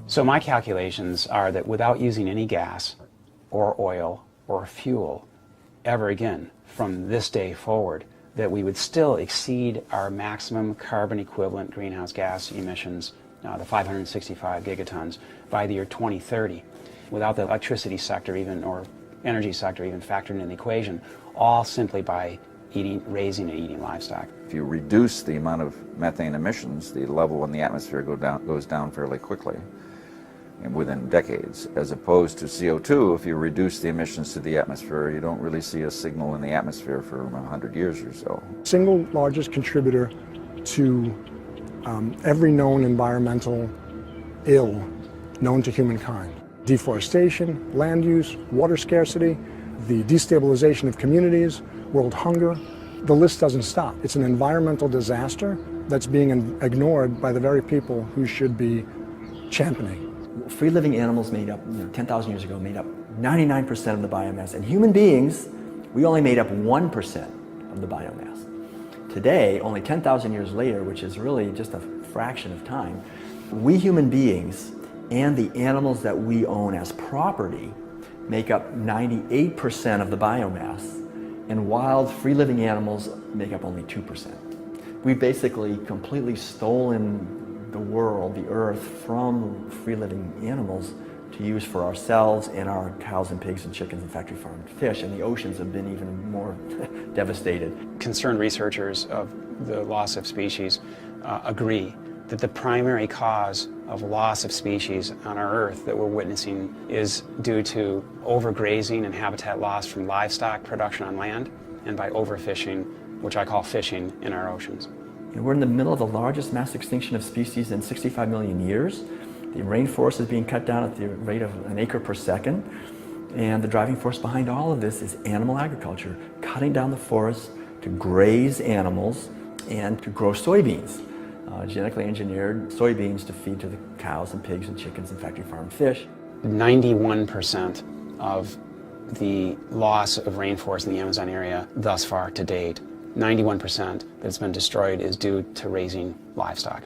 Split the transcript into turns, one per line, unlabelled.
So my calculations are that without using any gas or oil or fuel ever again from this day forward, that we would still exceed our maximum carbon equivalent greenhouse gas emissions, the 565 gigatons, by the year 2030, without the electricity sector even, or energy sector even factored in the equation, all simply by raising and eating livestock.
If you reduce the amount of methane emissions, the level in the atmosphere goes down fairly quickly, and within decades, as opposed to CO2. If you reduce the emissions to the atmosphere, you don't really see a signal in the atmosphere for 100 years or so.
Single largest contributor to every known environmental ill known to humankind. Deforestation, land use, water scarcity, the destabilization of communities, world hunger. The list doesn't stop. It's an environmental disaster that's being ignored by the very people who should be championing.
Free-living animals made up, 10,000 years ago, made up 99% of the biomass, and human beings, we only made up 1% of the biomass. Today, only 10,000 years later, which is really just a fraction of time, we human beings and the animals that we own as property make up 98% of the biomass, and wild, free-living animals make up only 2%. We've basically completely stolen the world, the earth, from free-living animals to use for ourselves and our cows and pigs and chickens and factory farmed fish, and the oceans have been even more devastated.
Concerned researchers of the loss of species agree that the primary cause of loss of species on our Earth that we're witnessing is due to overgrazing and habitat loss from livestock production on land, and by overfishing, which I call fishing, in our oceans.
We're in the middle of the largest mass extinction of species in 65 million years. The rainforest is being cut down at the rate of an acre per second, and the driving force behind all of this is animal agriculture, cutting down the forest to graze animals and to grow soybeans. Genetically engineered soybeans to feed to the cows and pigs and chickens and factory farmed fish.
91% of the loss of rainforest in the Amazon area thus far to date, 91% that's been destroyed is due to raising livestock.